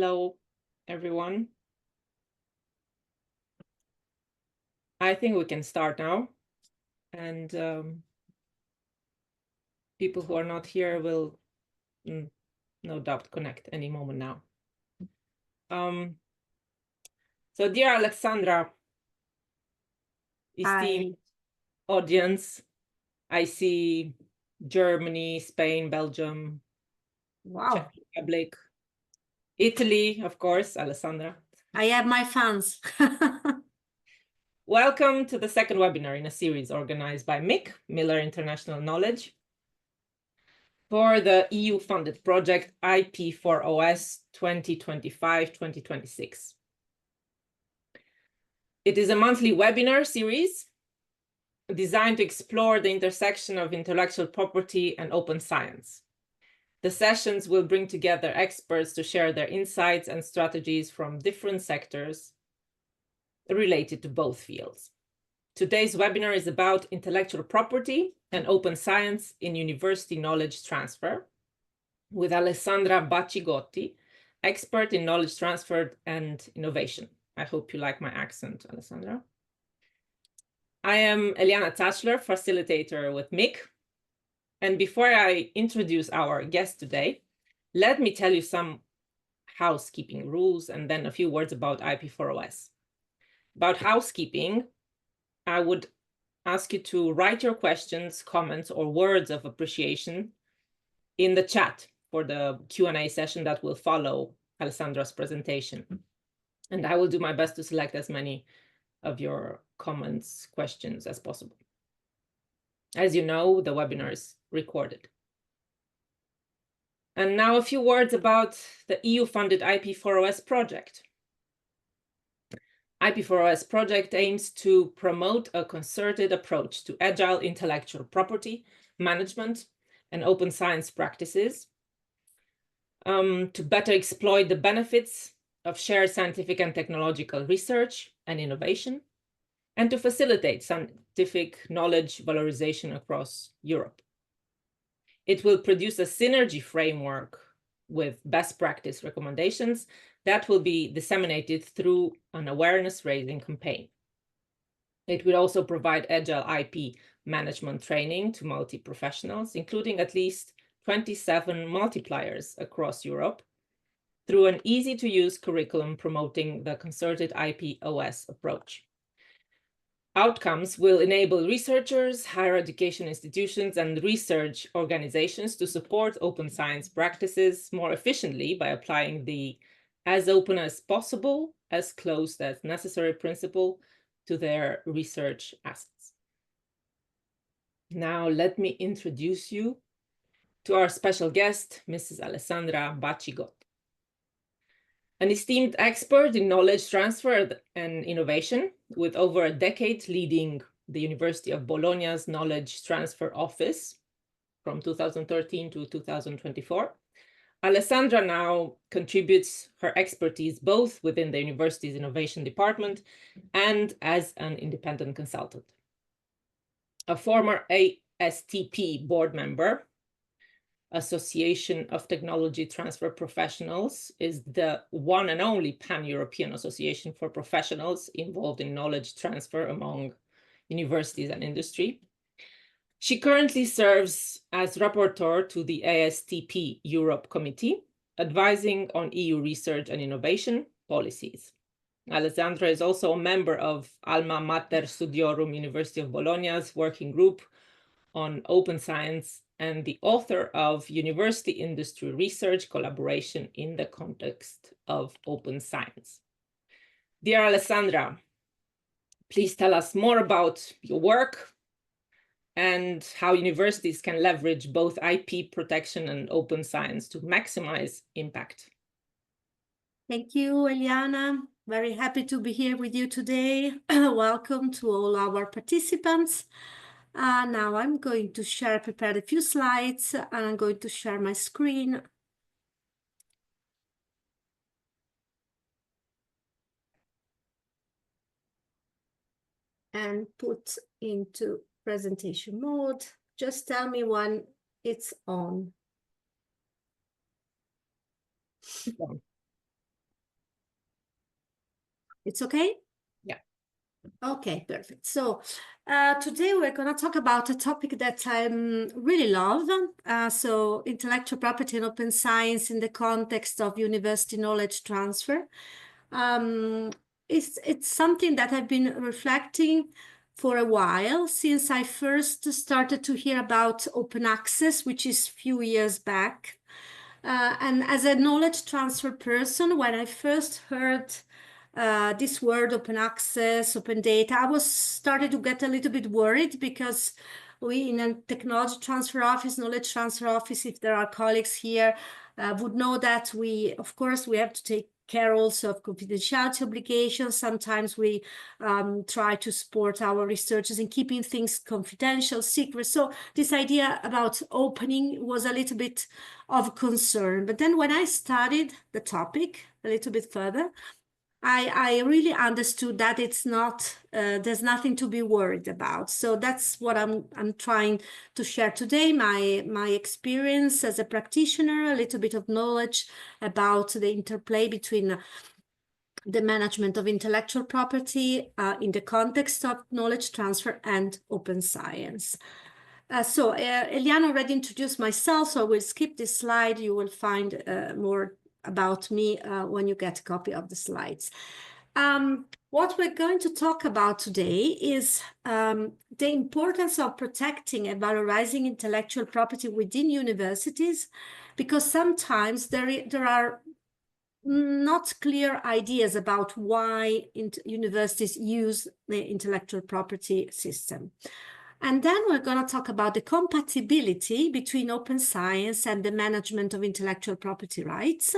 Hello, everyone. I think we can start now. And people who are not here will no doubt connect any moment now. So dear Alessandra, esteemed audience, I see Germany, Spain, Belgium, Czech Republic, Italy, of course, Alessandra. I have my fans. Welcome to the second webinar in a series organized by MIC, Miller International Knowledge, for the EU-funded project IP4OS 2025-2026. It is a monthly webinar series designed to explore the intersection of intellectual property and open science. The sessions will bring together experts to share their insights and strategies from different sectors related to both fields. Today's webinar is about intellectual property and open science in university knowledge transfer with Alessandra Baccigotti, expert in knowledge transfer and innovation. I hope you like my accent, Alessandra. I am Eliana Tachler, facilitator with MIC. And before I introduce our guest today, let me tell you some housekeeping rules and then a few words about IP4OS. About housekeeping, I would ask you to write your questions, comments, or words of appreciation in the chat for the Q&A session that will follow Alessandra's presentation. And I will do my best to select as many of your comments, questions as possible. As you know, the webinar is recorded. And now a few words about the EU-funded IP4OS project. IP4OS project aims to promote a concerted approach to agile intellectual property management and open science practices to better exploit the benefits of shared scientific and technological research and innovation, and to facilitate scientific knowledge valorization across Europe. It will produce a synergy framework with best practice recommendations that will be disseminated through an awareness-raising campaign. It will also provide agile IP management training to multi-professionals, including at least 27 multipliers across Europe, through an easy-to-use curriculum promoting the concerted IP-OS approach. Outcomes will enable researchers, higher education institutions, and research organizations to support open science practices more efficiently by applying the as open as possible, as closed as necessary principle to their research assets. Now, let me introduce you to our special guest, Mrs. Alessandra Baccigotti. An esteemed expert in knowledge transfer and innovation, with over a decade leading the University of Bologna's Knowledge Transfer Office from 2013 to 2024. Alessandra now contributes her expertise both within the university's innovation department and as an independent consultant. A former ASTP board member, Association of Technology Transfer Professionals, is the one and only pan-European association for professionals involved in knowledge transfer among universities and industry. She currently serves as rapporteur to the ASTP Europe Committee, advising on EU research and innovation policies. Alessandra is also a member of Alma Mater Studiorum University of Bologna's working group on open science and the author of University Industry Research Collaboration in the Context of Open Science. Dear Alessandra, please tell us more about your work and how universities can leverage both IP protection and open science to maximize impact. Thank you, Eliana. Very happy to be here with you today. Welcome to all our participants. Now I'm going to prepare a few slides, and I'm going to share my screen. And put into presentation mode. Just tell me when it's on. It's okay? Yeah. Okay, perfect. So today we're going to talk about a topic that I really love. So intellectual property and open science in the context of university knowledge transfer. It's something that I've been reflecting for a while since I first started to hear about open access, which is a few years back. And as a knowledge transfer person, when I first heard this word open access, open data, I was started to get a little bit worried because we in a technology transfer office, knowledge transfer office, if there are colleagues here, would know that of course, we have to take care also of confidentiality obligations. Sometimes we try to support our researchers in keeping things confidential, secret. So this idea about opening was a little bit of concern. But then when I studied the topic a little bit further, I really understood that it's not, there's nothing to be worried about. So that's what I'm trying to share today, my experience as a practitioner, a little bit of knowledge about the interplay between the management of intellectual property in the context of knowledge transfer and open science. So Eliana already introduced myself, so I will skip this slide. You will find more about me when you get a copy of the slides. What we're going to talk about today is the importance of protecting and valorizing intellectual property within universities, because sometimes there are not clear ideas about why universities use the intellectual property system. And then we're going to talk about the compatibility between open science and the management of intellectual property rights.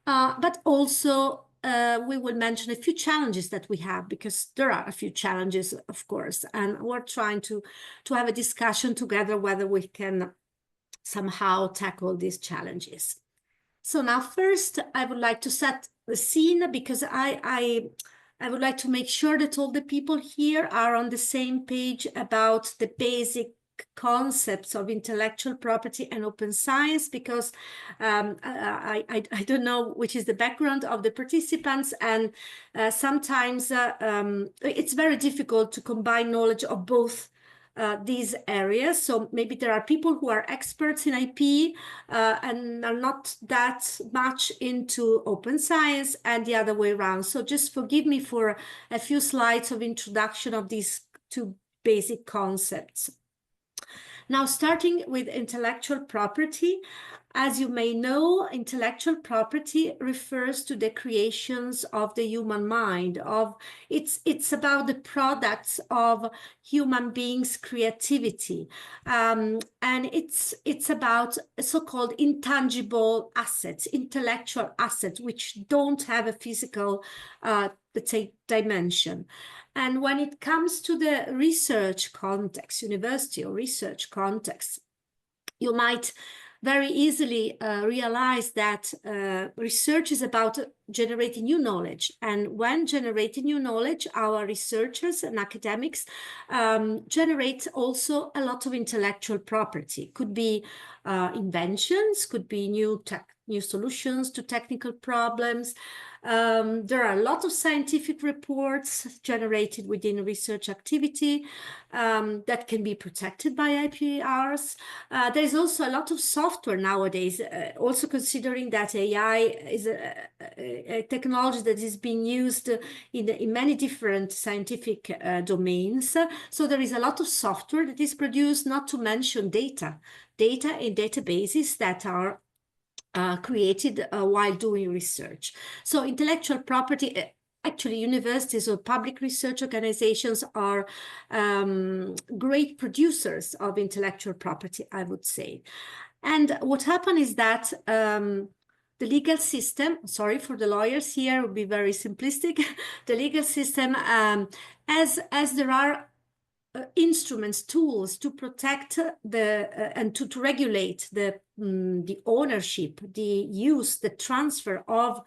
But also, we will mention a few challenges that we have, because there are a few challenges, of course, and we're trying to have a discussion together whether we can somehow tackle these challenges. So now first, I would like to set the scene, because I would like to make sure that all the people here are on the same page about the basic concepts of intellectual property and open science, because I don't know which is the background of the participants, and sometimes it's very difficult to combine knowledge of both these areas. So maybe there are people who are experts in IP and are not that much into open science, and the other way around. So just forgive me for a few slides of introduction of these two basic concepts. Now, starting with intellectual property, as you may know, intellectual property refers to the creations of the human mind. It's about the products of human beings' creativity, and it's about so-called intangible assets, intellectual assets, which don't have a physical, let's say, dimension. And when it comes to the research context, university or research context, you might very easily realize that research is about generating new knowledge. And when generating new knowledge, our researchers and academics generate also a lot of intellectual property. Could be inventions, could be new solutions to technical problems. There are a lot of scientific reports generated within research activity that can be protected by IPRs. There's also a lot of software nowadays, also considering that AI is a technology that is being used in many different scientific domains. So there is a lot of software that is produced, not to mention data in databases that are created while doing research. So intellectual property, actually universities or public research organizations are great producers of intellectual property, I would say. And what happened is that the legal system, sorry for the lawyers here, it would be very simplistic. The legal system, as there are instruments, tools to protect and to regulate the ownership, the use, the transfer of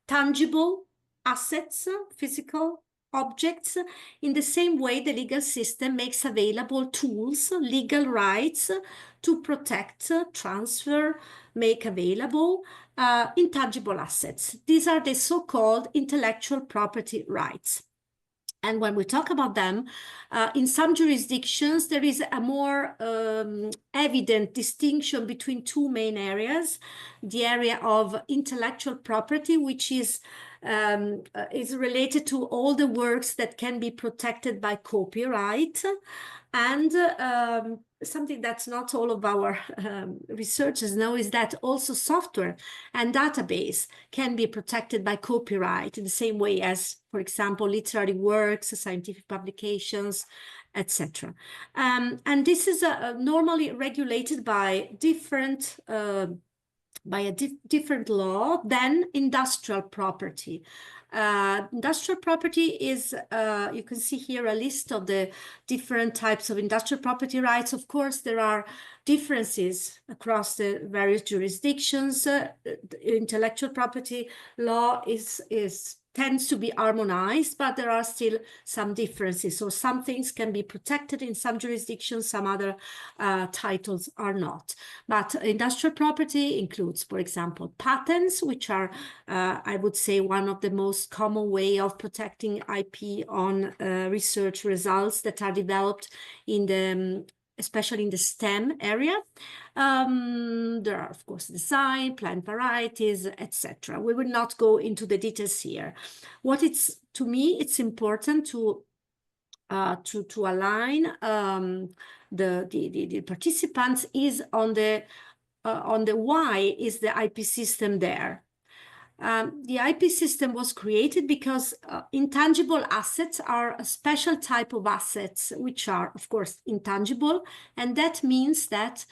tangible assets, physical objects. In the same way, the legal system makes available tools, legal rights to protect, transfer, make available intangible assets. These are the so-called intellectual property rights. And when we talk about them, in some jurisdictions, there is a more evident distinction between two main areas. The area of intellectual property, which is related to all the works that can be protected by copyright, and something that's not all of our researchers know is that also software and database can be protected by copyright in the same way as, for example, literary works, scientific publications, etc. And this is normally regulated by different different law than industrial property. Industrial property is, you can see here a list of the different types of industrial property rights. Of course, there are differences across the various jurisdictions. Intellectual property law tends to be harmonized, but there are still some differences. So some things can be protected in some jurisdictions, some other titles are not. But industrial property includes, for example, patents, which are, I would say, one of the most common way of protecting IP on research results that are developed in the especially in the STEM area. There are, of course, design, plant varieties, etc. We will not go into the details here. To me, it's important to align the participants is on the why is the IP system there. The IP system was created because intangible assets are a special type of assets, which are, of course, intangible. And that means that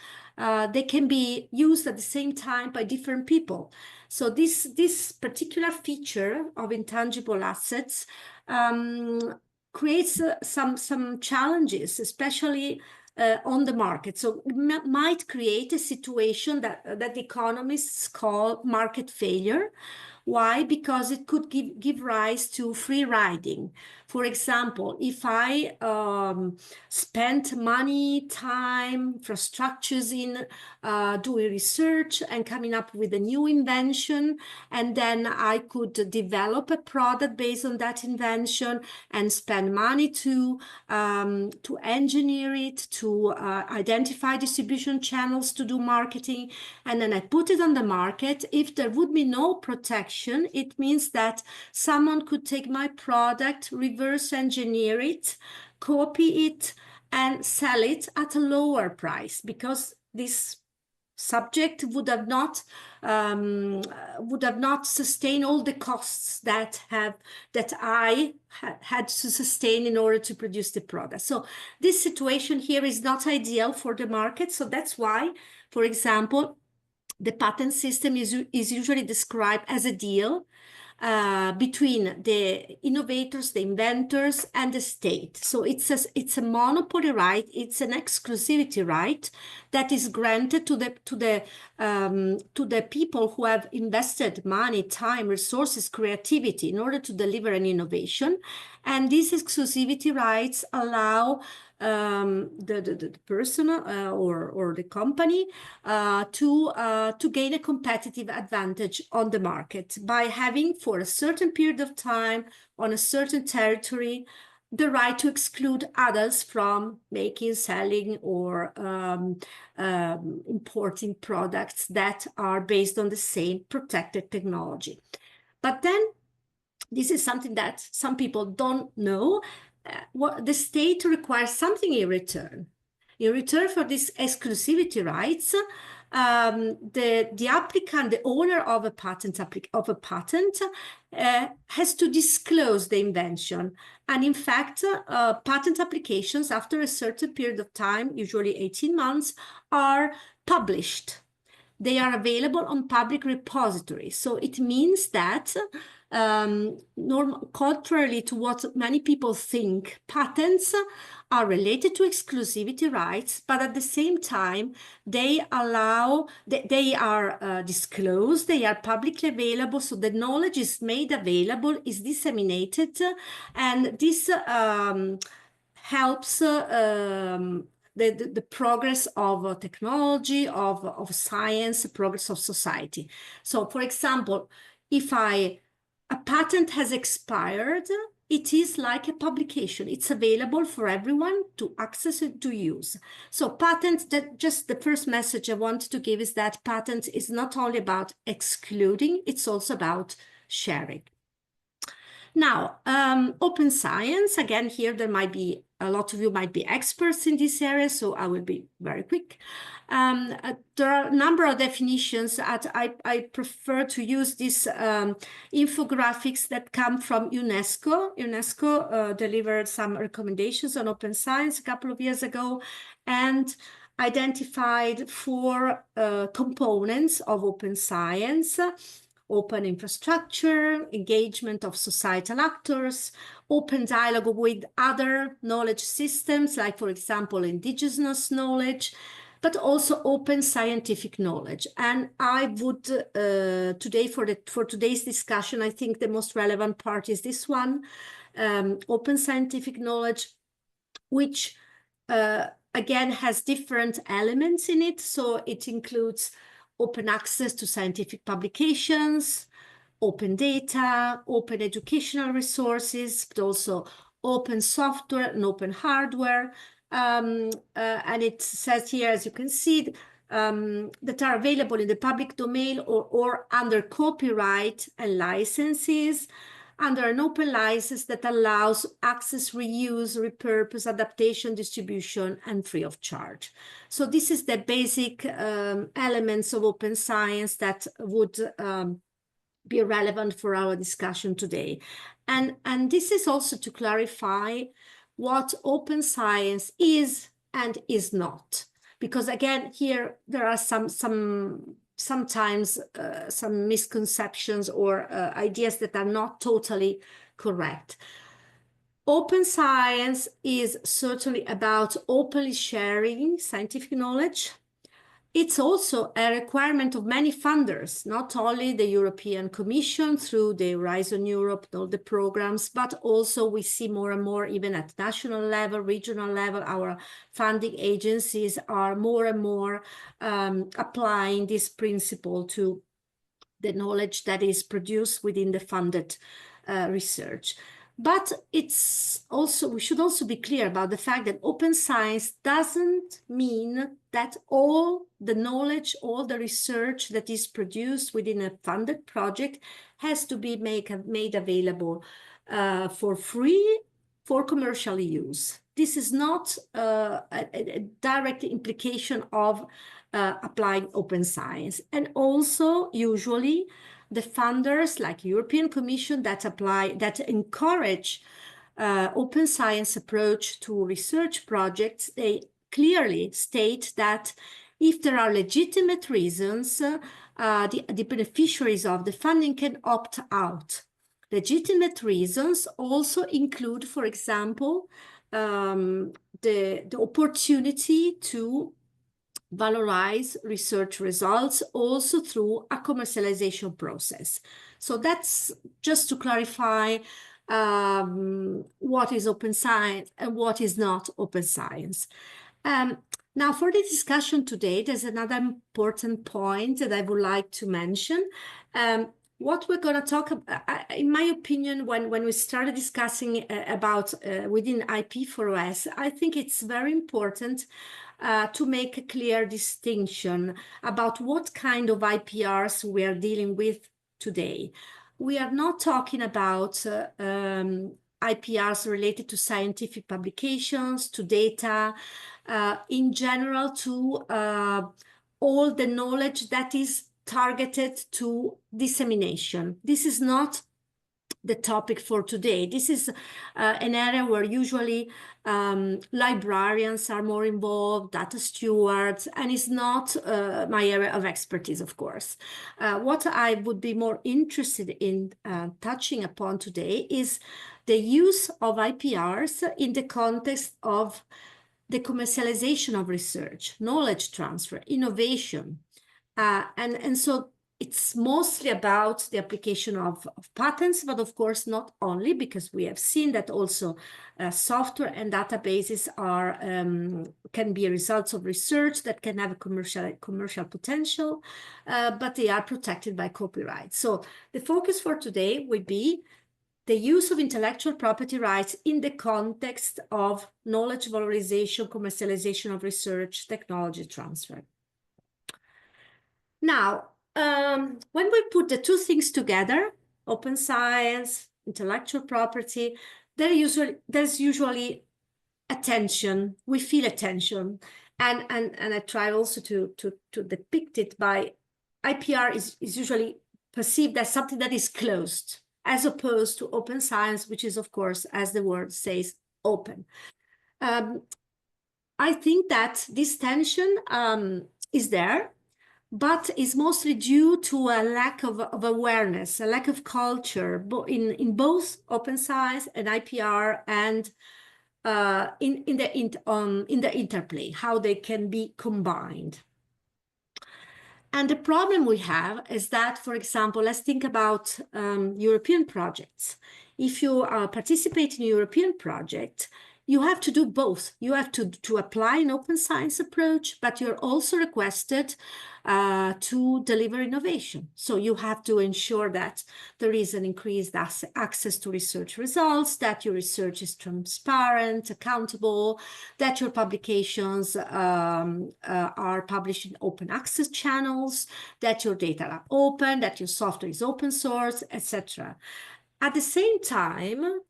they can be used at the same time by different people. So this particular feature of intangible assets creates some challenges, especially on the market. So it might create a situation that economists call market failure. Why? Because it could give rise to free riding. For example, if I spent money, time, infrastructures in doing research and coming up with a new invention, and then I could develop a product based on that invention and spend money to engineer it, to identify distribution channels, to do marketing, and then I put it on the market. If there would be no protection, it means that someone could take my product, reverse engineer it, copy it, and sell it at a lower price, because this subject would have not sustained all the costs that I had to sustain in order to produce the product. So this situation here is not ideal for the market. So that's why, for example, the patent system is usually described as a deal between the innovators, the inventors, and the state. So it's a monopoly right. It's an exclusivity right that is granted to the people who have invested money, time, resources, creativity in order to deliver an innovation. And these exclusivity rights allow the person or the company to gain a competitive advantage on the market by having, for a certain period of time on a certain territory, the right to exclude others from making, selling, or importing products that are based on the same protected technology. But then this is something that some people don't know. What the state requires something in return. In return for these exclusivity rights, the applicant, the owner of a patent, has to disclose the invention. And in fact, patent applications after a certain period of time, usually 18 months, are published. They are available on public repositories. So it means that contrarily to what many people think, patents are related to exclusivity rights, but at the same time, they are disclosed, they are publicly available, so the knowledge is made available, is disseminated, and this helps the progress of technology, of science, the progress of society. So, for example, if a patent has expired, it is like a publication. It's available for everyone to access it, to use. So patents, that just the first message I want to give is that patents is not only about excluding, it's also about sharing. Now, open science, again, here there might be, a lot of you might be experts in this area, so I will be very quick. There are a number of definitions. I prefer to use these infographics that come from UNESCO. UNESCO delivered some recommendations on open science a couple of years ago and identified 4 components of open science: open infrastructure, engagement of societal actors, open dialogue with other knowledge systems, like, for example, indigenous knowledge, but also open scientific knowledge. And I would today, for today's discussion, I think the most relevant part is this one, open scientific knowledge, which again has different elements in it. So it includes open access to scientific publications, open data, open educational resources, but also open software and open hardware. And it says here, as you can see, that are available in the public domain or under copyright and licenses, under an open license that allows access, reuse, repurpose, adaptation, distribution, and free of charge. So this is the basic elements of open science that would be relevant for our discussion today. And this is also to clarify what open science is and is not. Because again, here there are sometimes some misconceptions or ideas that are not totally correct. Open science is certainly about openly sharing scientific knowledge. It's also a requirement of many funders, not only the European Commission through the Horizon Europe, all the programs, but also we see more and more, even at national level, regional level, our funding agencies are more and more applying this principle to the knowledge that is produced within the funded research. But it's also, we should also be clear about the fact that open science doesn't mean that all the knowledge, all the research that is produced within a funded project has to be made available for free for commercial use. This is not a direct implication of applying open science. And also, usually, the funders like European Commission that encourage open science approach to research projects, they clearly state that if there are legitimate reasons, the beneficiaries of the funding can opt out. Legitimate reasons also include, for example, the opportunity to valorize research results also through a commercialization process. So that's just to clarify what is open science and what is not open science. Now, for the discussion today, there's another important point that I would like to mention. What we're going to talk about, in my opinion, when we started discussing about within IP4OS, I think it's very important to make a clear distinction about what kind of IPRs we are dealing with today. We are not talking about IPRs related to scientific publications, to data, in general, to all the knowledge that is targeted to dissemination. This is not the topic for today. This is an area where usually librarians are more involved, data stewards, and it's not my area of expertise, of course. What I would be more interested in touching upon today is the use of IPRs in the context of the commercialization of research, knowledge transfer, innovation. And so it's mostly about the application of patents, but of course not only, because we have seen that also software and databases are can be results of research that can have a commercial potential, but they are protected by copyright. So the focus for today would be the use of intellectual property rights in the context of knowledge valorization, commercialization of research, technology transfer. Now, when we put the two things together, open science, intellectual property, there's usually a tension. We feel a tension, and I try also to depict it by IPR is usually perceived as something that is closed, as opposed to open science, which is, of course, as the word says, open. I think that this tension is there, but is mostly due to a lack of awareness, a lack of culture in both open science and IPR, and in the interplay, how they can be combined. And the problem we have is that, for example, let's think about European projects. If you participate in a European project, you have to do both. You have to apply an open science approach, but you're also requested to deliver innovation. So you have to ensure that there is an increased access to research results, that your research is transparent, accountable, that your publications are published in open access channels, that your data are open, that your software is open source, etc. At the same time,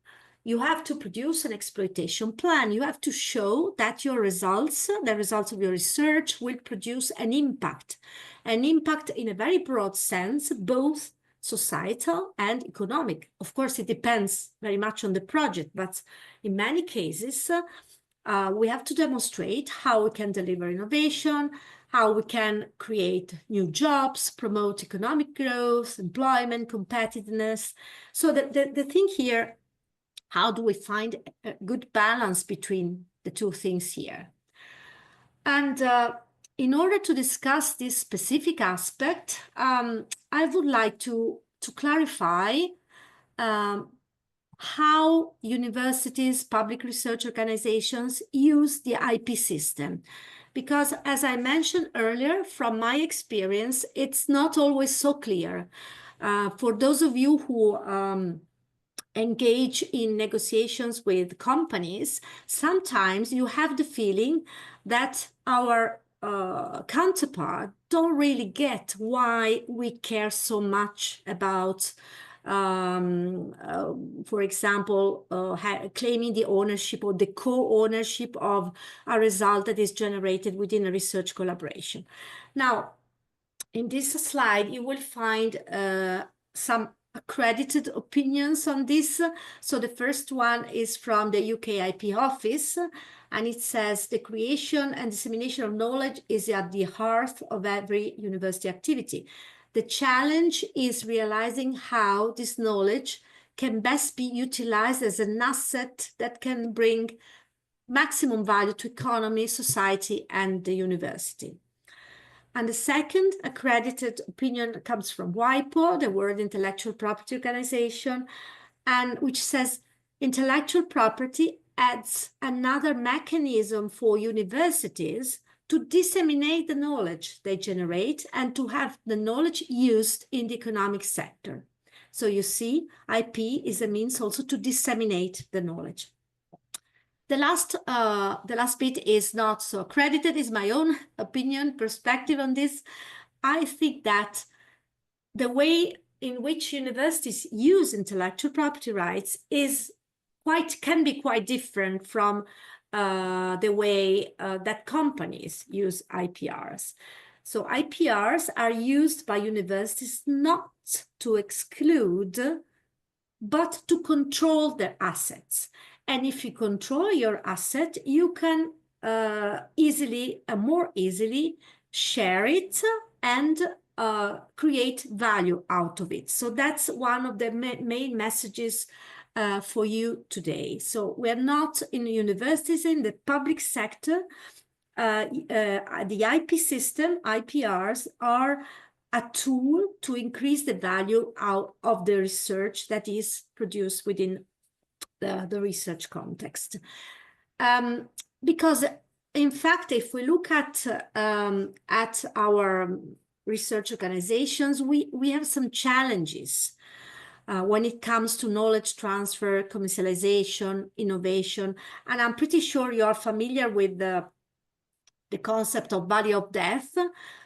you have to produce an exploitation plan. You have to show that your results, the results of your research, will produce an impact in a very broad sense, both societal and economic. Of course, it depends very much on the project, but in many cases, we have to demonstrate how we can deliver innovation, how we can create new jobs, promote economic growth, employment, competitiveness. So the thing here, how do we find a good balance between the two things here? And in order to discuss this specific aspect, I would like to clarify how universities, public research organizations use the IP system. Because as I mentioned earlier, from my experience, it's not always so clear. For those of you who engage in negotiations with companies, sometimes you have the feeling that our counterpart don't really get why we care so much about, for example, claiming the ownership or the co-ownership of a result that is generated within a research collaboration. Now, in this slide, you will find some accredited opinions on this. So the first one is from the UK IP office, and it says the creation and dissemination of knowledge is at the heart of every university activity. The challenge is realizing how this knowledge can best be utilized as an asset that can bring maximum value to economy, society, and the university. And the second accredited opinion comes from WIPO, the World Intellectual Property Organization, and which says intellectual property adds another mechanism for universities to disseminate the knowledge they generate and to have the knowledge used in the economic sector. So you see, IP is a means also to disseminate the knowledge. The last bit is not so accredited, is my own opinion, perspective on this. I think that the way in which universities use intellectual property rights can be quite different from the way that companies use IPRs. So IPRs are used by universities not to exclude, but to control their assets. And if you control your asset, you can more easily share it and create value out of it. So that's one of the main messages for you today. So we're not in universities, in the public sector. The IP system, IPRs, are a tool to increase the value out of the research that is produced within the research context. Because in fact, if we look at our research organizations, we have some challenges when it comes to knowledge transfer, commercialization, innovation. And I'm pretty sure you're familiar with the concept of value of death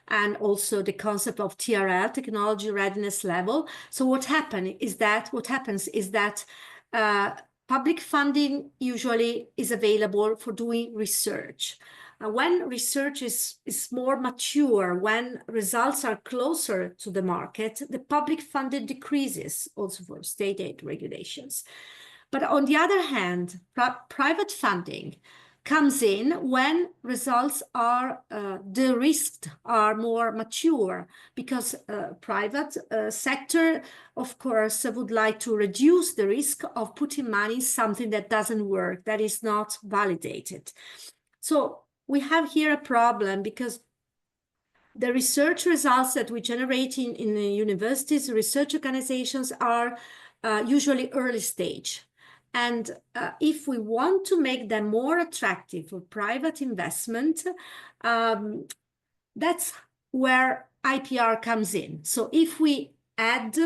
and also the concept of TRL, technology readiness level. So what happens is that public funding usually is available for doing research. When research is more mature, when results are closer to the market, the public funding decreases also for state aid regulations. But on the other hand, private funding comes in when results are de-risked, are more mature, because private sector, of course, would like to reduce the risk of putting money in something that doesn't work, that is not validated. So we have here a problem, because the research results that we generate in the universities, research organizations are usually early stage. And if we want to make them more attractive for private investment, that's where IPR comes in. So if we add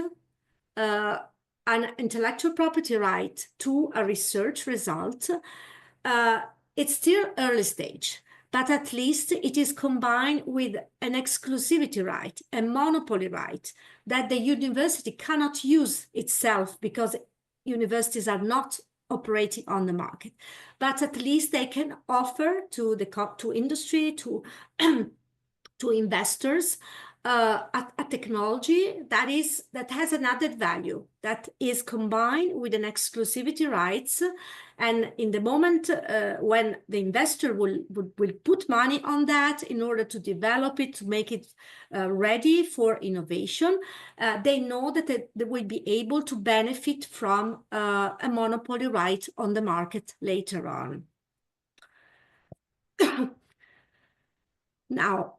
an intellectual property right to a research result, it's still early stage, but at least it is combined with an exclusivity right, a monopoly right, that the university cannot use itself, because universities are not operating on the market, but at least they can offer to industry, to investors, a technology that has an added value, that is combined with an exclusivity rights. And in the moment when the investor will put money on that in order to develop it, to make it ready for innovation, they know that they will be able to benefit from a monopoly right on the market later on. Now,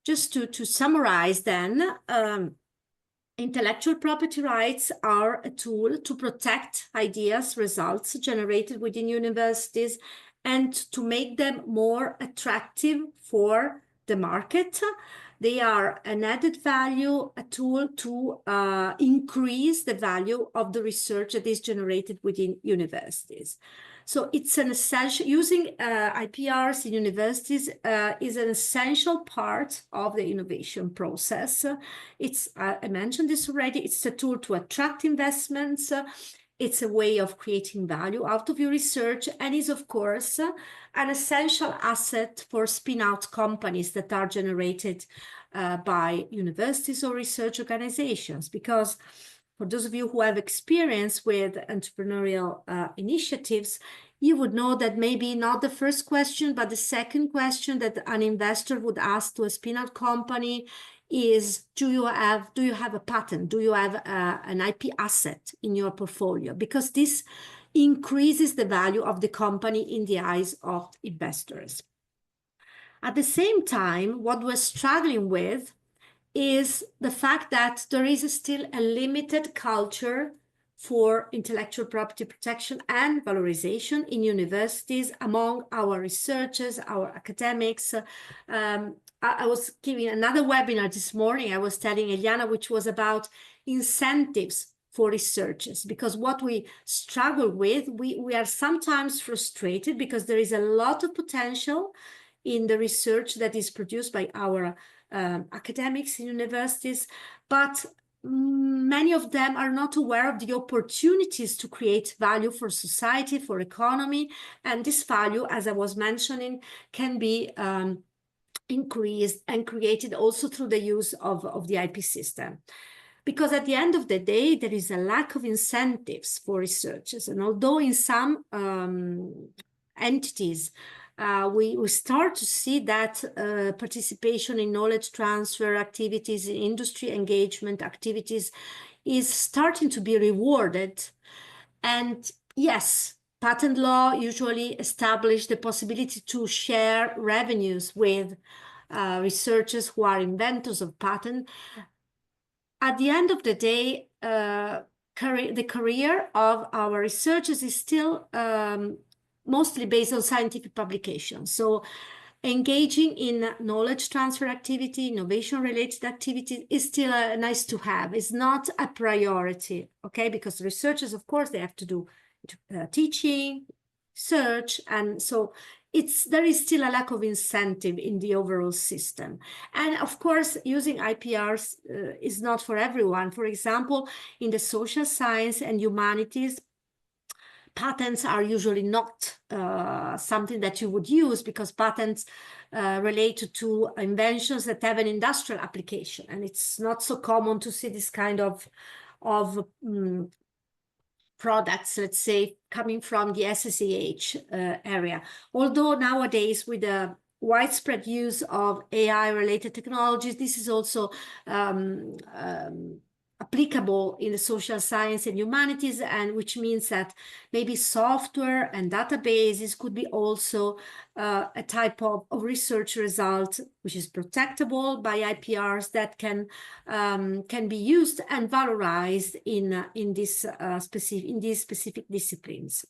just to summarize then, intellectual property rights are a tool to protect ideas, results generated within universities, and to make them more attractive for the market. They are an added value, a tool to increase the value of the research that is generated within universities. So it's an essential, using IPRs in universities is an essential part of the innovation process. It's, I mentioned this already, it's a tool to attract investments. It's a way of creating value out of your research, and is, of course, an essential asset for spin-out companies that are generated by universities or research organizations. Because for those of you who have experience with entrepreneurial initiatives, you would know that maybe not the first question, but the second question that an investor would ask to a spin-out company is, do you have a patent? Do you have an IP asset in your portfolio? Because this increases the value of the company in the eyes of investors. At the same time, what we're struggling with is the fact that there is still a limited culture for intellectual property protection and valorization in universities among our researchers, our academics. I was giving another webinar this morning, I was telling Eliana, which was about incentives for researchers, because what we struggle with, we are sometimes frustrated because there is a lot of potential in the research that is produced by our academics in universities, but many of them are not aware of the opportunities to create value for society, for economy, and this value, as I was mentioning, can be increased and created also through the use of the IP system. Because at the end of the day, there is a lack of incentives for researchers, and although in some entities we start to see that participation in knowledge transfer activities, in industry engagement activities is starting to be rewarded. And yes, patent law usually establishes the possibility to share revenues with researchers who are inventors of patent. At the end of the day, the career of our researchers is still mostly based on scientific publications. So engaging in knowledge transfer activity, innovation-related activity is still nice to have. It's not a priority, okay? Because researchers, of course, they have to do teaching, research, and so there is still a lack of incentive in the overall system. And of course, using IPRs is not for everyone. For example, in the social science and humanities, patents are usually not something that you would use, because patents relate to inventions that have an industrial application. And it's not so common to see this kind of products, let's say, coming from the SSAH area. Although nowadays, with the widespread use of AI-related technologies, this is also applicable in the social science and humanities, and which means that maybe software and databases could be also a type of research result which is protectable by IPRs that can be used and valorized in these specific disciplines.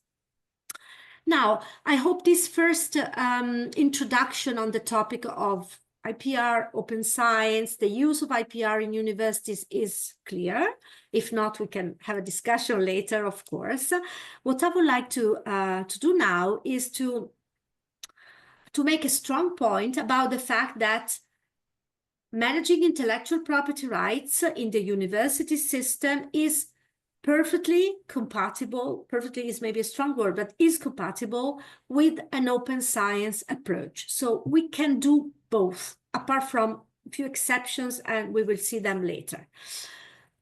Now, I hope this first introduction on the topic of IPR, open science, the use of IPR in universities is clear. If not, we can have a discussion later, of course. What I would like to do now is to make a strong point about the fact that managing intellectual property rights in the university system is perfectly compatible, perfectly is maybe a strong word, but is compatible with an open science approach. So we can do both, apart from a few exceptions, and we will see them later.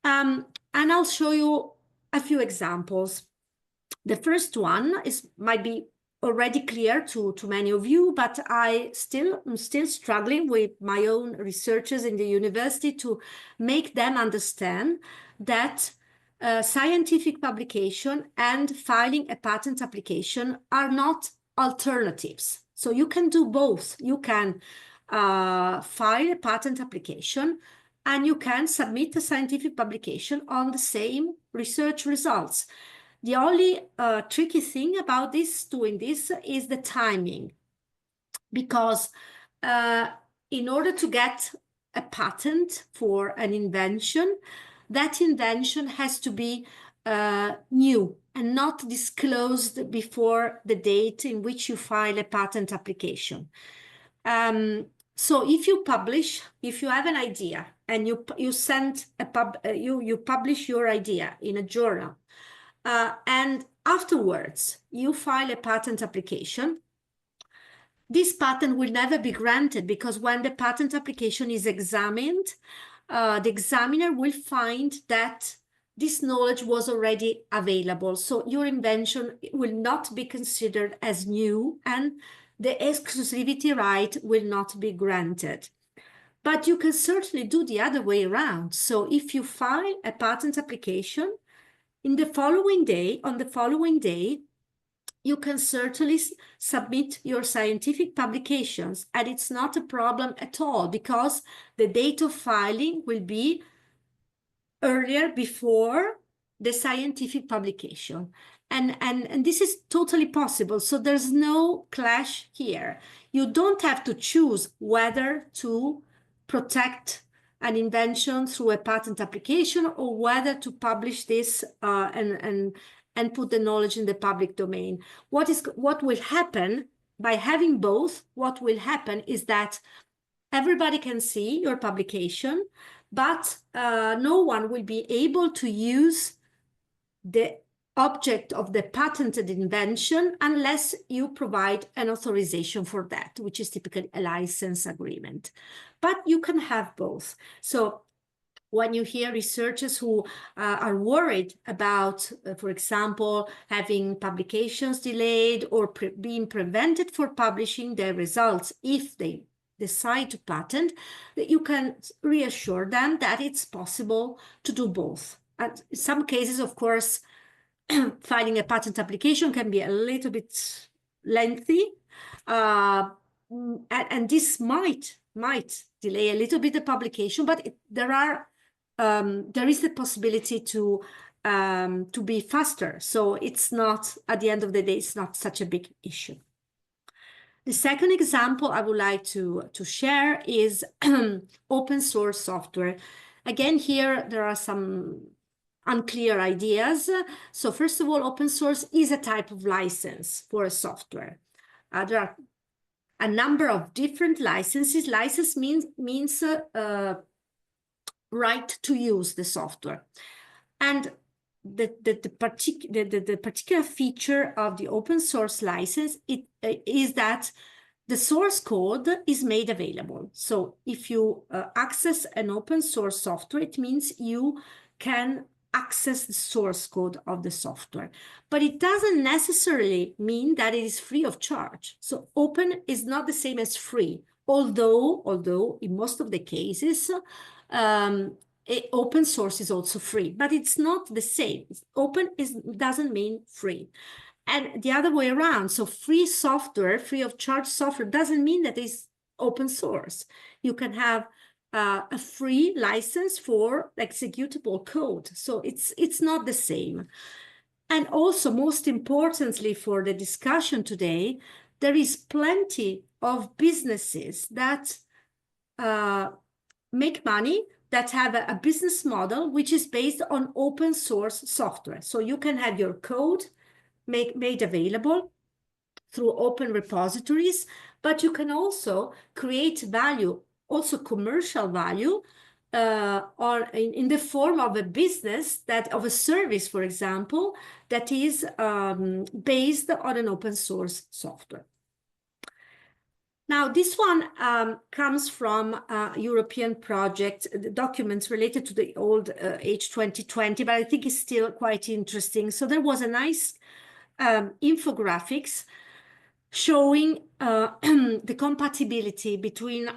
And I'll show you a few examples. The first one might be already clear to many of you, but I'm still struggling with my own researchers in the university to make them understand that scientific publication and filing a patent application are not alternatives. So you can do both. You can file a patent application and you can submit a scientific publication on the same research results. The only tricky thing about doing this is the timing, because in order to get a patent for an invention, that invention has to be new and not disclosed before the date in which you file a patent application. So if you have an idea and you publish your idea in a journal, and afterwards you file a patent application, this patent will never be granted, because when the patent application is examined, the examiner will find that this knowledge was already available. So your invention will not be considered as new and the exclusivity right will not be granted. But you can certainly do the other way around. So if you file a patent application, on the following day, you can certainly submit your scientific publications, and it's not a problem at all, because the date of filing will be earlier, before the scientific publication. And this is totally possible. So there's no clash here. You don't have to choose whether to protect an invention through a patent application or whether to publish this and put the knowledge in the public domain. What will happen by having both? What will happen is that everybody can see your publication, but no one will be able to use the object of the patented invention unless you provide an authorization for that, which is typically a license agreement. But you can have both. So when you hear researchers who are worried about, for example, having publications delayed or being prevented for publishing their results if they decide to patent, that you can reassure them that it's possible to do both. And in some cases, of course, filing a patent application can be a little bit lengthy, and this might might delay a little bit the publication, but there is the possibility to be faster. So it's not, at the end of the day, it's not such a big issue. The second example I would like to share is open source software. Again, here there are some unclear ideas. So first of all, open source is a type of license for a software. There are a number of different licenses. License means right to use the software. And the particular feature of the open source license is that the source code is made available. So if you access an open source software, it means you can access the source code of the software. But it doesn't necessarily mean that it is free of charge. So open is not the same as free, although in most of the cases, open source is also free, but it's not the same. Open doesn't mean free. And the other way around, so free software, free of charge software doesn't mean that it's open source. You can have a free license for executable code. So it's not the same. And also, most importantly for the discussion today, there is plenty of businesses that make money, that have a business model which is based on open source software. So you can have your code made available through open repositories, but you can also create value, also commercial value, or in the form of a business, of a service, for example, that is based on an open source software. Now, this one comes from a European project, the documents related to the old H2020, but I think it's still quite interesting. So there was a nice infographics showing the compatibility between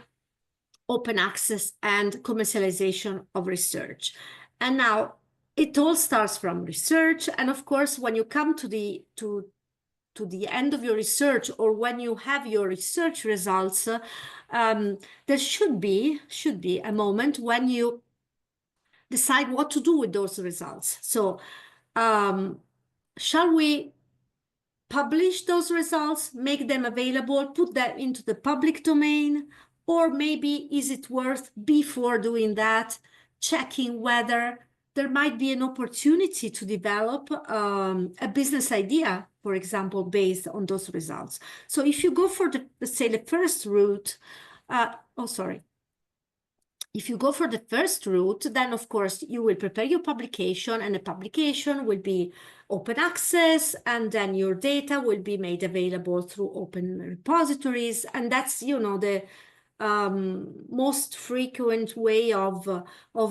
open access and commercialization of research. And now it all starts from research. And of course, when you come to the end of your research, or when you have your research results, there should be a moment when you decide what to do with those results. So shall we publish those results, make them available, put that into the public domain? Or maybe is it worth, before doing that, checking whether there might be an opportunity to develop a business idea, for example, based on those results? So if you go for let's say the first route, if you go for the first route, then of course you will prepare your publication, and the publication will be open access, and then your data will be made available through open repositories. And that's, the most frequent way of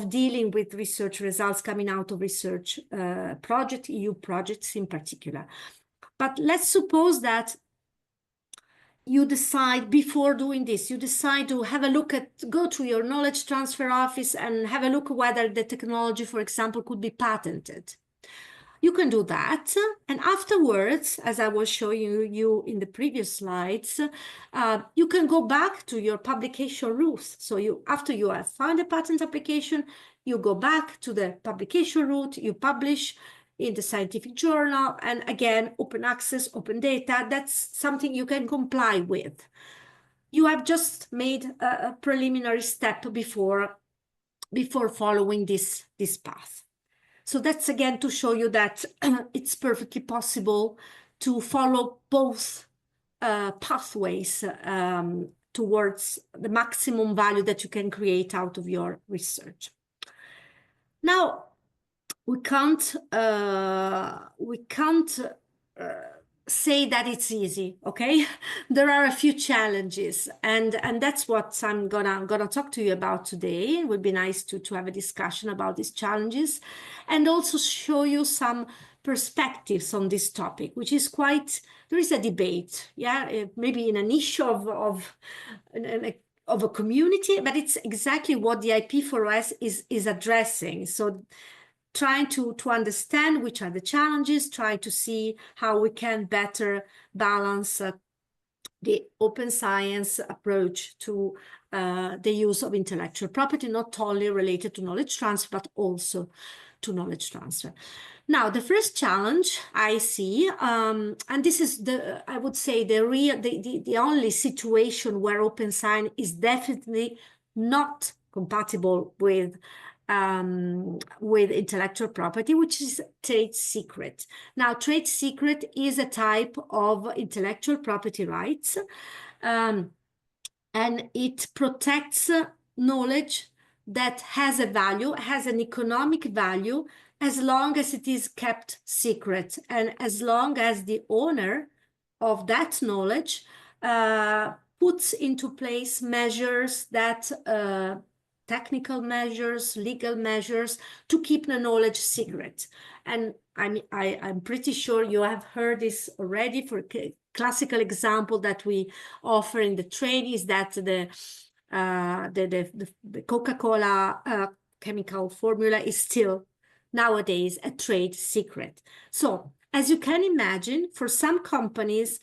dealing with research results coming out of research project, EU projects in particular. But let's suppose that you decide, before doing this, you decide to have a look go to your knowledge transfer office and have a look whether the technology, for example, could be patented. You can do that. And afterwards, as I was showing you in the previous slides, you can go back to your publication route. So after you have found a patent application, you go back to the publication route, you publish in the scientific journal, and again, open access, open data, that's something you can comply with. You have just made a preliminary step before following this path. So that's again to show you that it's perfectly possible to follow both pathways towards the maximum value that you can create out of your research. Now, we can't say that it's easy, okay? There are a few challenges, and that's what I'm gonna talk to you about today. It would be nice to have a discussion about these challenges, and also show you some perspectives on this topic, which is there is a debate, yeah, maybe in a niche of a community, but it's exactly what the IP4S is addressing. So trying to understand which are the challenges, trying to see how we can better balance the open science approach to the use of intellectual property, not only related to knowledge transfer, but also to knowledge transfer. Now, the first challenge I see, and this is I would say the only situation where open science is definitely not compatible with intellectual property, which is trade secret. Now, trade secret is a type of intellectual property rights, and it protects knowledge that has a value, has an economic value, as long as it is kept secret, and as long as the owner of that knowledge puts into place measures that technical measures, legal measures to keep the knowledge secret. And I'm pretty sure you have heard this already. For a classical example that we offer in the training is that the Coca-Cola chemical formula is still nowadays a trade secret. So as you can imagine, for some companies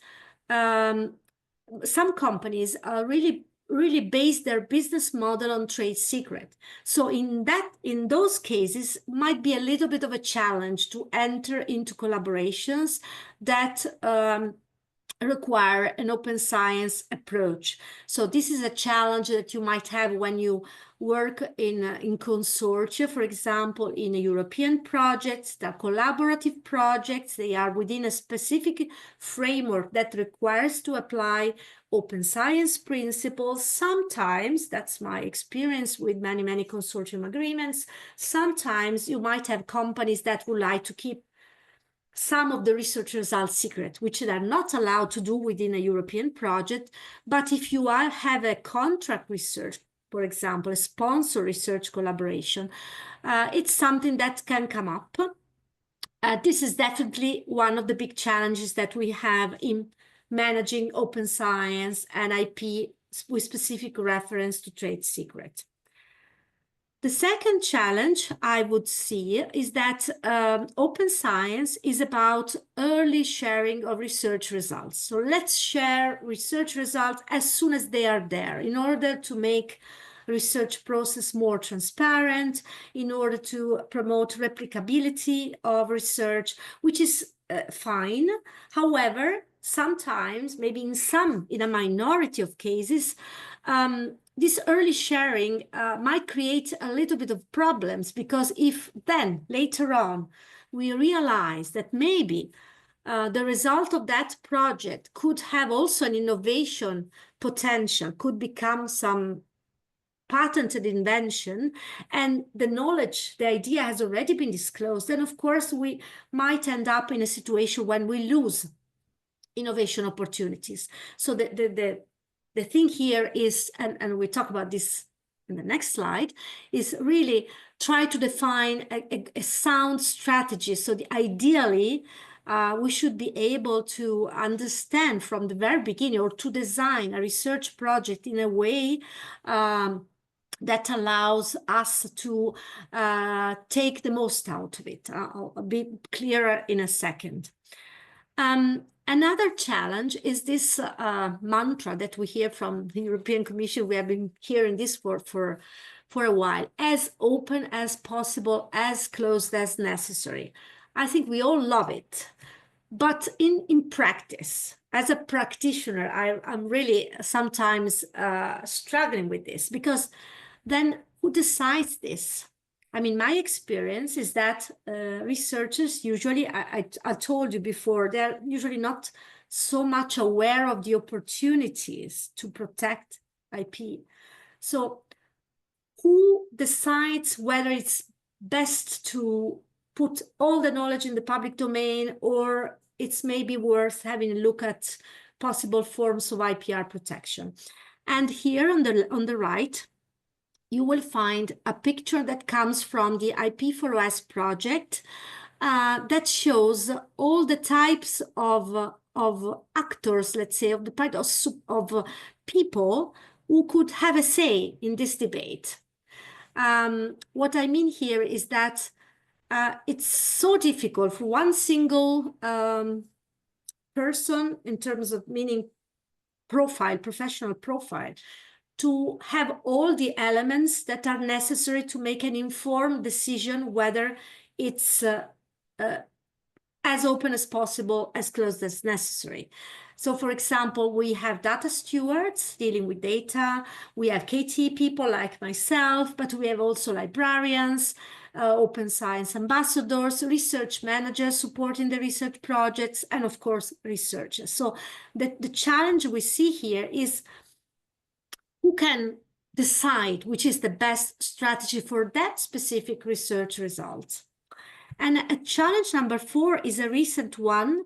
really base their business model on trade secret. So in those cases, might be a little bit of a challenge to enter into collaborations that require an open science approach. So this is a challenge that you might have when you work in consortia, for example, in a European projects, they're collaborative projects, they are within a specific framework that requires to apply open science principles. Sometimes, that's my experience with many consortium agreements, sometimes you might have companies that would like to keep some of the research results secret, which they are not allowed to do within a European project. But if you have a contract research, for example, a sponsor research collaboration, it's something that can come up. This is definitely one of the big challenges that we have in managing open science and IP with specific reference to trade secret. The second challenge I would see is that open science is about early sharing of research results. So let's share research results as soon as they are there in order to make research process more transparent, in order to promote replicability of research, which is fine. However, sometimes, maybe in a minority of cases, this early sharing might create a little bit of problems, because if then later on we realize that maybe the result of that project could have also an innovation potential, could become some patented invention, and the knowledge, the idea has already been disclosed, then of course we might end up in a situation when we lose innovation opportunities. So the thing here is, and we talk about this in the next slide, is really try to define a sound strategy. So ideally, we should be able to understand from the very beginning, or to design a research project in a way that allows us to take the most out of it. I'll be clearer in a second. Another challenge is this mantra that we hear from the European Commission. We have been hearing this for a while: as open as possible, as closed as necessary. I think we all love it. But in practice, as a practitioner, I'm really sometimes struggling with this, because then who decides this? I mean, my experience is that researchers usually, I told you before, they're usually not so much aware of the opportunities to protect IP. So who decides whether it's best to put all the knowledge in the public domain, or it's maybe worth having a look at possible forms of IPR protection? And here on the right, you will find a picture that comes from the IP4OS project that shows all the types of actors, let's say, of the part of people who could have a say in this debate. What I mean here is that it's so difficult for one single person, in terms of meaning profile, professional profile, to have all the elements that are necessary to make an informed decision whether it's as open as possible, as closed as necessary. So, for example, we have data stewards dealing with data. We have KT people like myself, but we have also librarians, open science ambassadors, research managers supporting the research projects, and of course, researchers. So the challenge we see here is who can decide which is the best strategy for that specific research result. And challenge number 4 is a recent one,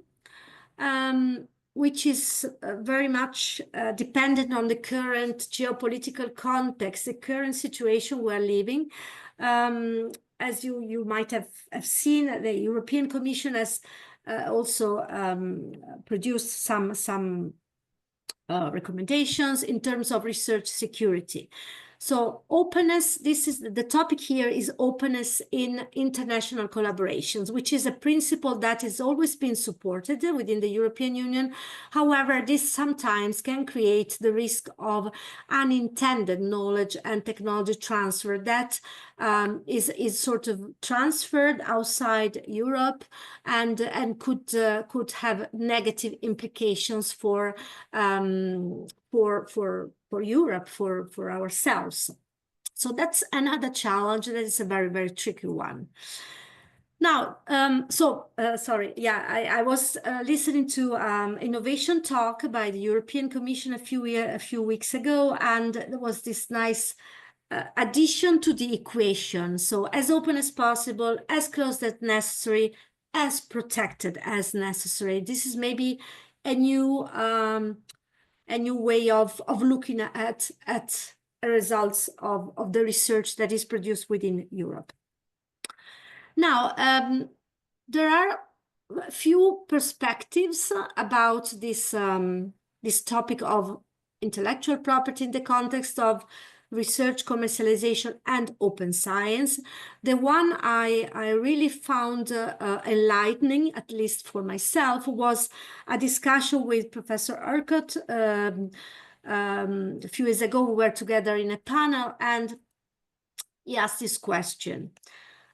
which is very much dependent on the current geopolitical context, the current situation we're living. As you might have seen, the European Commission has also produced some recommendations in terms of research security. So openness, this is the topic here, is openness in international collaborations, which is a principle that has always been supported within the European Union. However, this sometimes can create the risk of unintended knowledge and technology transfer that is sort of transferred outside Europe and could have negative implications for Europe, for ourselves. So that's another challenge that is a very, very tricky one. Now, sorry, yeah, I was listening to innovation talk by the European Commission a few weeks ago, and there was this nice addition to the equation. So as open as possible, as closed as necessary, as protected as necessary. This is maybe a new way of looking at results of the research that is produced within Europe. Now, there are a few perspectives about this topic of intellectual property in the context of research, commercialization, and open science. The one I really found enlightening, at least for myself, was a discussion with Professor Urquhart. A few years ago, we were together in a panel, and he asked this question.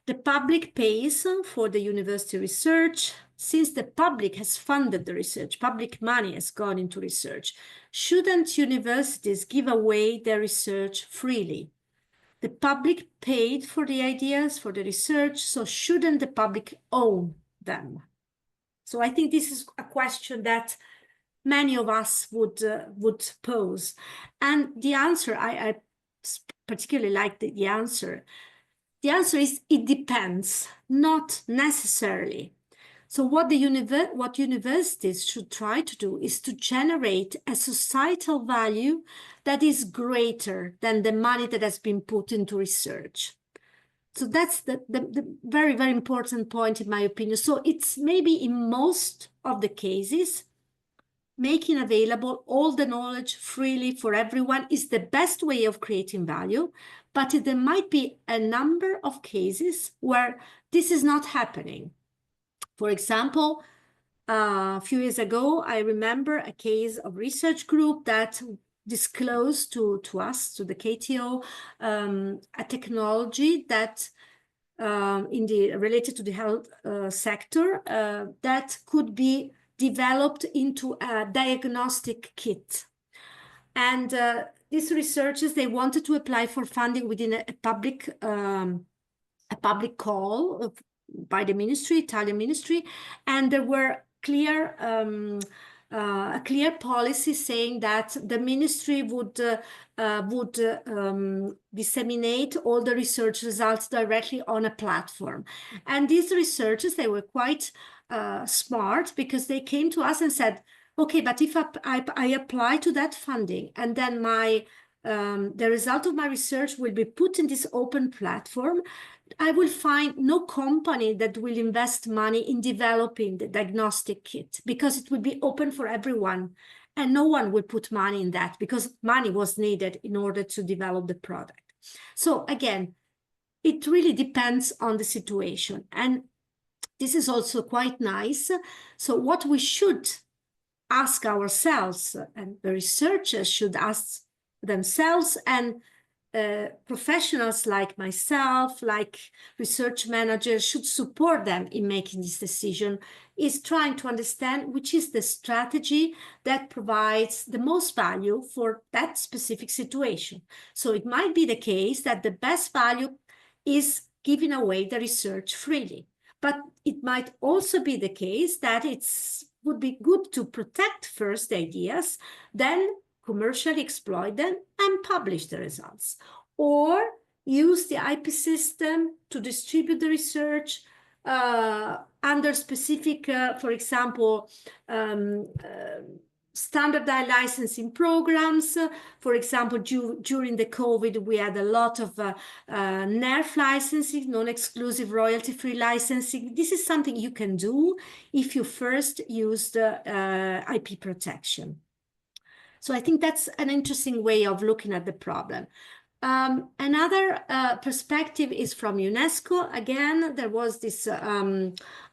The public pays for the university research. Since the public has funded the research, public money has gone into research, shouldn't universities give away their research freely? The public paid for the ideas, for the research, so shouldn't the public own them? So I think this is a question that many of us would pose. And the answer, I particularly like the answer. The answer is it depends, not necessarily. So what universities should try to do is to generate a societal value that is greater than the money that has been put into research. So that's the very, very important point in my opinion. So it's maybe in most of the cases, making available all the knowledge freely for everyone is the best way of creating value, but there might be a number of cases where this is not happening. For example, a few years ago, I remember a case of research group that disclosed to us, to the KTO, a technology that related to the health sector that could be developed into a diagnostic kit. And these researchers, they wanted to apply for funding within a public call by the ministry, Italian ministry, and there were a clear policy saying that the ministry would disseminate all the research results directly on a platform. And these researchers, they were quite smart, because they came to us and said, okay, but if I apply to that funding and then the result of my research will be put in this open platform, I will find no company that will invest money in developing the diagnostic kit, because it will be open for everyone, and no one will put money in that because money was needed in order to develop the product. So again, it really depends on the situation. And this is also quite nice. So what we should ask ourselves, and the researchers should ask themselves, and professionals like myself, like research managers, should support them in making this decision, is trying to understand which is the strategy that provides the most value for that specific situation. So it might be the case that the best value is giving away the research freely, but it might also be the case that it would be good to protect first the ideas, then commercially exploit them and publish the results, or use the IP system to distribute the research under specific, for example, standardized licensing programs. For example, during the COVID, we had a lot of NERF licensing, non-exclusive royalty-free licensing. This is something you can do if you first use the IP protection. So I think that's an interesting way of looking at the problem. Another perspective is from UNESCO. Again, there was this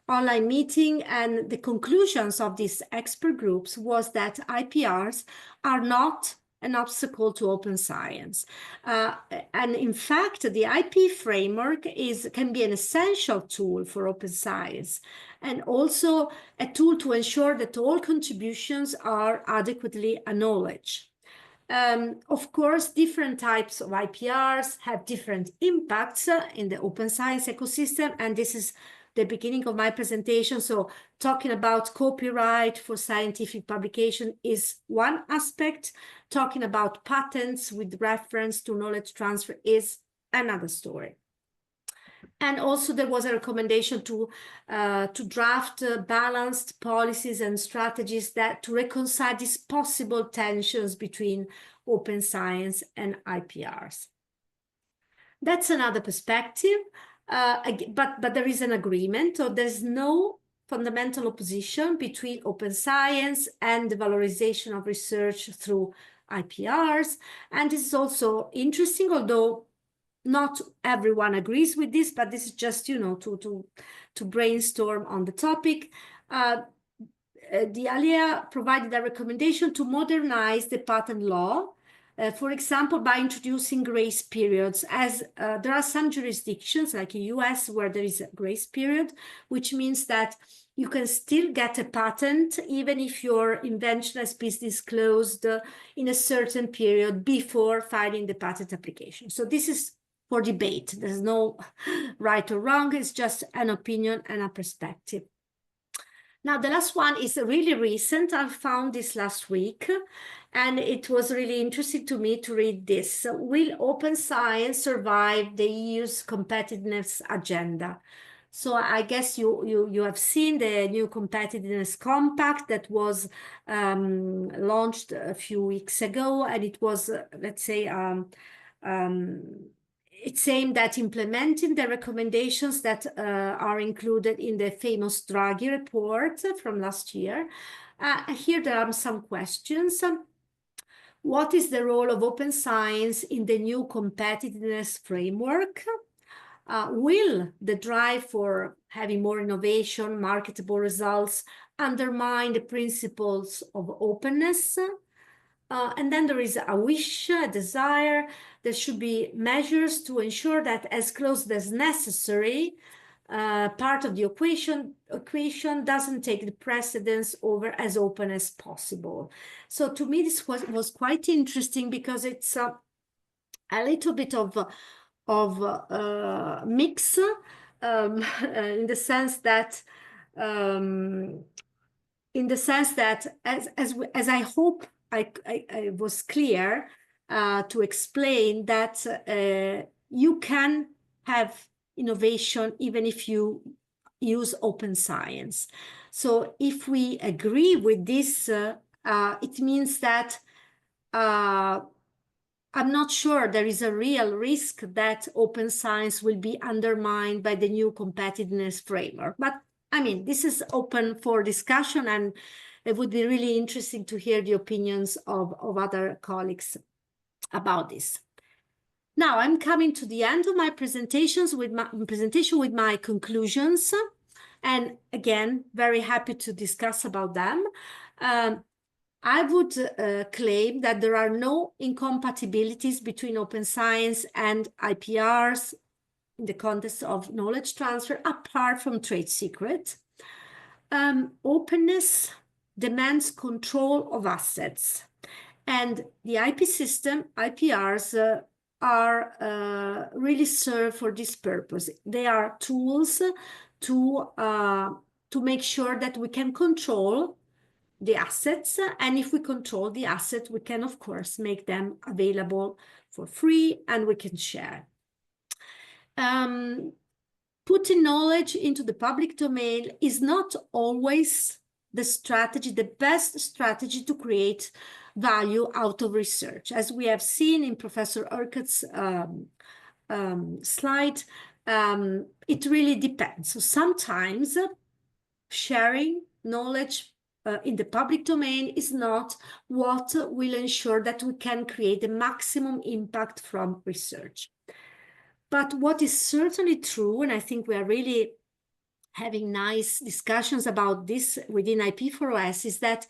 online meeting, and the conclusions of these expert groups was that IPRs are not an obstacle to open science. And in fact, the IP framework can be an essential tool for open science, and also a tool to ensure that all contributions are adequately acknowledged. Of course, different types of IPRs have different impacts in the open science ecosystem, and this is the beginning of my presentation. So talking about copyright for scientific publication is one aspect. Talking about patents with reference to knowledge transfer is another story. And also there was a recommendation to draft balanced policies and strategies to reconcile these possible tensions between open science and IPRs. That's another perspective, but there is an agreement, or there's no fundamental opposition between open science and the valorization of research through IPRs. And this is also interesting, although not everyone agrees with this, but this is just, you know, to brainstorm on the topic. The ALEA provided a recommendation to modernize the patent law, for example, by introducing grace periods, as there are some jurisdictions, like in the US, where there is a grace period, which means that you can still get a patent even if your invention has been disclosed in a certain period before filing the patent application. So this is for debate. There's no right or wrong. It's just an opinion and a perspective. Now, the last one is really recent. I found this last week, and it was really interesting to me to read this. Will open science survive the EU's competitiveness agenda? So I guess you have seen the new competitiveness compact that was launched a few weeks ago, and it was, let's say, it's aimed at implementing the recommendations that are included in the famous Draghi report from last year. Here there are some questions. What is the role of open science in the new competitiveness framework? Will the drive for having more innovation, marketable results, undermine the principles of openness? And then there is a wish, a desire. There should be measures to ensure that as close as necessary, part of the equation doesn't take the precedence over as open as possible. So to me, this was quite interesting, because it's a little bit of mix in the sense that as I hope I was clear to explain that you can have innovation even if you use open science. So if we agree with this, it means that I'm not sure there is a real risk that open science will be undermined by the new competitiveness framework. But I mean, this is open for discussion, and it would be really interesting to hear the opinions of other colleagues about this. Now I'm coming to the end of my presentation with my conclusions, and again, very happy to discuss about them. I would claim that there are no incompatibilities between open science and IPRs in the context of knowledge transfer, apart from trade secret. Openness demands control of assets. And the IP system, IPRs, are really serve for this purpose. They are tools to make sure that we can control the assets, and if we control the asset, we can of course make them available for free and we can share. Putting knowledge into the public domain is not always the strategy, the best strategy to create value out of research. As we have seen in Professor Urquhart's slide, it really depends. So sometimes sharing knowledge in the public domain is not what will ensure that we can create the maximum impact from research. But what is certainly true, and I think we are really having nice discussions about this within IP4OS, is that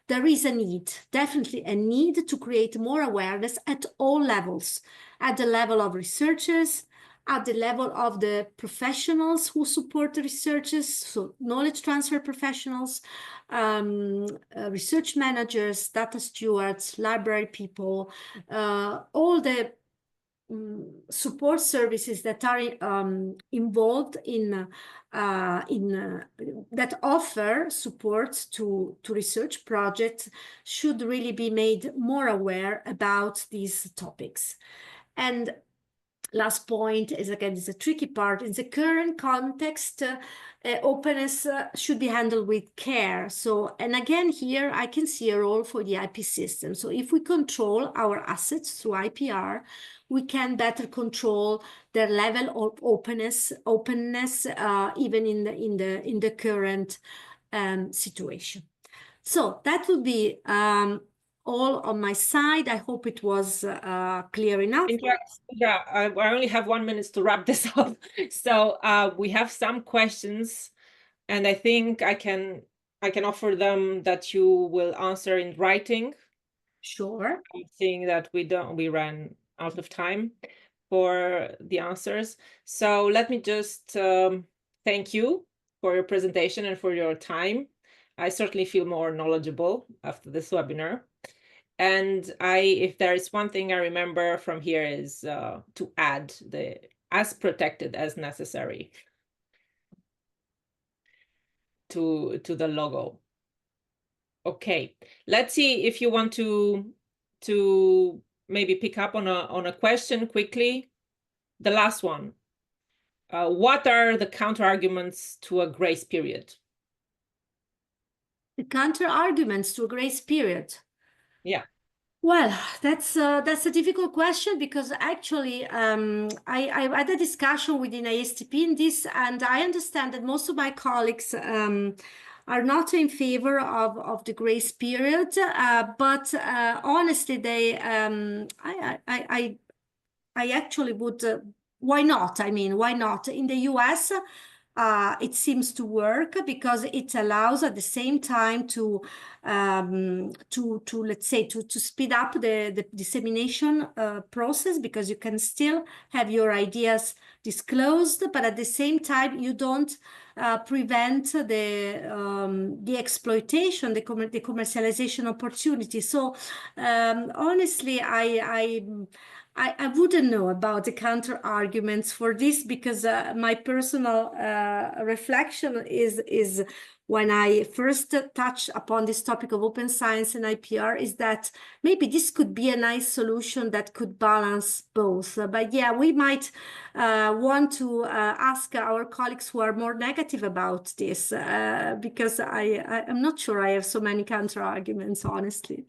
there is a need, definitely a need to create more awareness at all levels, at the level of researchers, at the level of the professionals who support the researchers, so knowledge transfer professionals, research managers, data stewards, library people, all the support services that are involved in that offer support to research projects should really be made more aware about these topics. And last point is, again, it's a tricky part. In the current context, openness should be handled with care. So, and again, here I can see a role for the IP system. So if we control our assets through IPR, we can better control their level of openness, even in the current situation. So that would be all on my side. I hope it was clear enough. Yeah, I only have 1 minute to wrap this up. So we have some questions, and I think I can offer them that you will answer in writing. Sure. I'm seeing that we ran out of time for the answers. So let me just thank you for your presentation and for your time. I certainly feel more knowledgeable after this webinar. And if there is one thing I remember from here is to add the as protected as necessary to the logo. Okay, let's see if you want to maybe pick up on a question quickly. The last one. What are the counter arguments to a grace period? The counter arguments to a grace period. Yeah. Well, that's a difficult question, because actually I had a discussion within ASTP in this, and I understand that most of my colleagues are not in favor of the grace period, but honestly, they I actually would. Why not? I mean, why not? In the US, it seems to work because it allows at the same time to let's say to speed up the dissemination process, because you can still have your ideas disclosed, but at the same time you don't prevent the exploitation, the commercialization opportunity. So honestly, I wouldn't know about the counter arguments for this, because my personal reflection is when I first touched upon this topic of open science and IPR, is that maybe this could be a nice solution that could balance both. But yeah, we might want to ask our colleagues who are more negative about this, because I'm not sure I have so many counter arguments, honestly.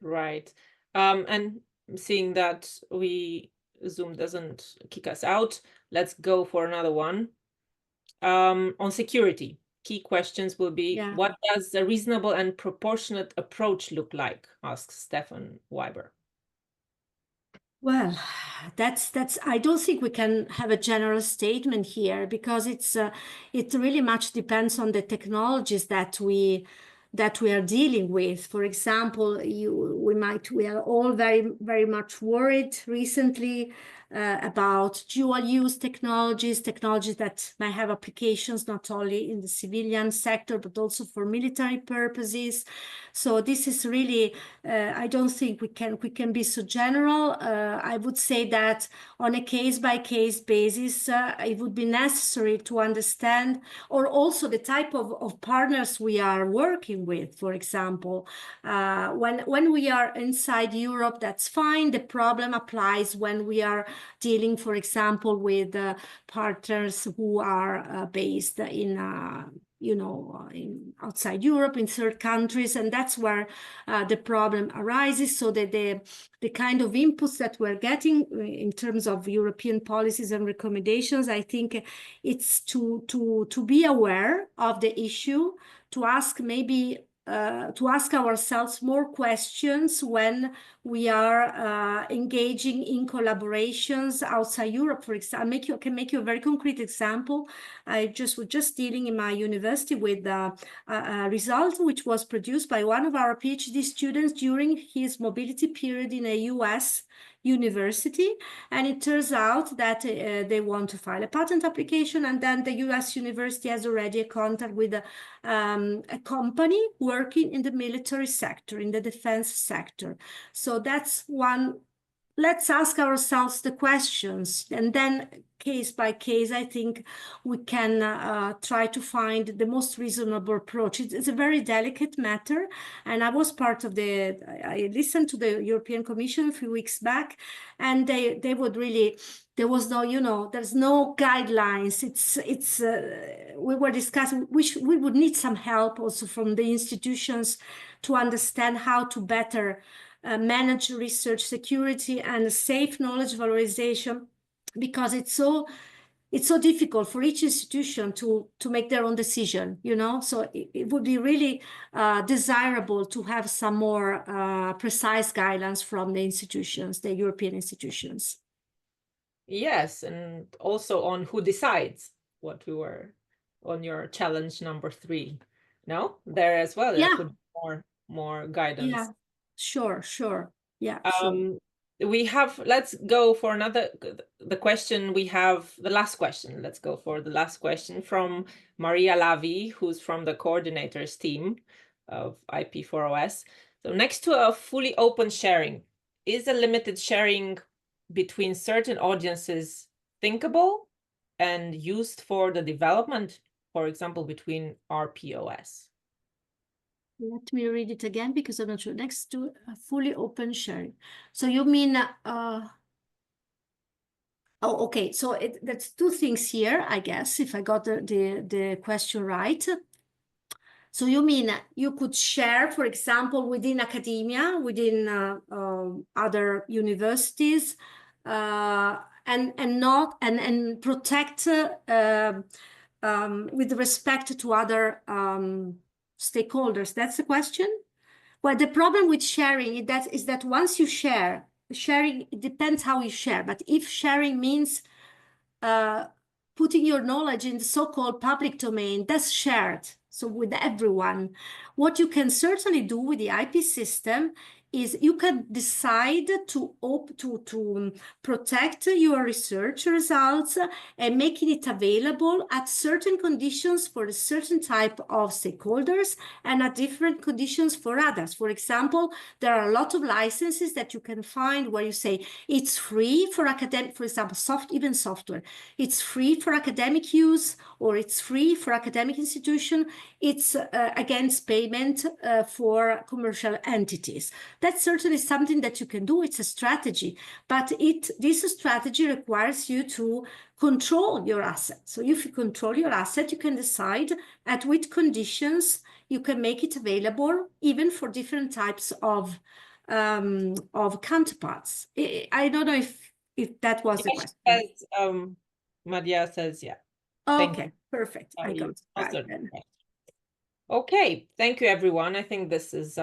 Right. And seeing that Zoom doesn't kick us out, let's go for another one. On security, key questions will be, what does a reasonable and proportionate approach look like? Asks Stefan Weiber. Well, that's I don't think we can have a general statement here, because it really much depends on the technologies that we that we are dealing with. For example, we are all very much worried recently about dual-use technologies that may have applications not only in the civilian sector, but also for military purposes. So this is really, I don't think we can be so general. I would say that on a case-by-case basis, it would be necessary to understand, or also the type of partners we are working with. For example, when we are inside Europe, that's fine. The problem applies when we are dealing, for example, with partners who are based in outside Europe, in third countries, and that's where the problem arises. So that the kind of inputs that we're getting in terms of European policies and recommendations, I think it's to be aware of the issue, to ask ourselves more questions when we are engaging in collaborations outside Europe. For example, I can make you a very concrete example. I was just dealing in my university with a result which was produced by one of our PhD students during his mobility period in a US university, and it turns out that they want to file a patent application, and then the US university has already a contact with a company working in the military sector, in the defense sector. So that's one. Let's ask ourselves the questions, and then case by case, I think we can try to find the most reasonable approach. It's a very delicate matter, and I was part of I listened to the European Commission a few weeks back, and they would really, there was no, there's no guidelines. We were discussing, we would need some help also from the institutions to understand how to better manage research security and safe knowledge valorization, because it's so difficult for each institution to make their own decision, so it would be really desirable to have some more precise guidelines from the institutions, the European institutions. Yes, and also on who decides, what we were on your challenge number 3. No, there as well, there could be more guidance. Yeah, sure. Yeah, sure. Let's go for the question we have, the last question. Let's go for the last question from Maria Lavi, who's from the coordinators team of IP4OS. So next to a fully open sharing, is a limited sharing between certain audiences thinkable and used for the development, for example, between RPOS? Let me read it again because I'm not sure. Next to a fully open sharing. So you mean, oh, okay. So that's two things here, I guess, if I got the question right. So you mean you could share, for example, within academia, within other universities, and protect with respect to other stakeholders. That's the question. Well, the problem with sharing is that once you share, sharing, it depends how you share. But if sharing means putting your knowledge in the so-called public domain, that's shared. So with everyone, what you can certainly do with the IP system is you can decide to protect your research results and making it available at certain conditions for a certain type of stakeholders and at different conditions for others. For example, there are a lot of licenses that you can find where you say it's free for academic, for example, even software. It's free for academic use, or it's free for academic institution. It's against payment for commercial entities. That's certainly something that you can do. It's a strategy, but this strategy requires you to control your asset. So if you control your asset, you can decide at which conditions you can make it available, even for different types of counterparts. I don't know if that was the question. Maria says, yeah. Okay, perfect. I got it right then. Okay, thank you, everyone. I think this is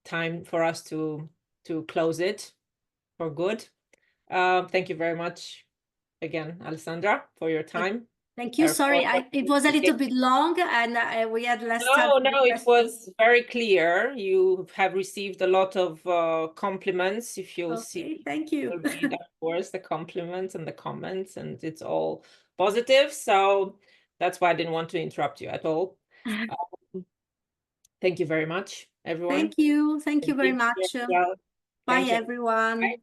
time for us to close it for good. Thank you very much again, Alessandra, for your time. Thank you. Sorry, it was a little bit long and we had less time. No, it was very clear. You have received a lot of compliments. If you'll see, thank you. you'll read, of course, the compliments and the comments, and it's all positive. So that's why I didn't want to interrupt you at all. Thank you very much, everyone. Thank you. Thank you very much. Well. Bye, Thank you. everyone. Bye.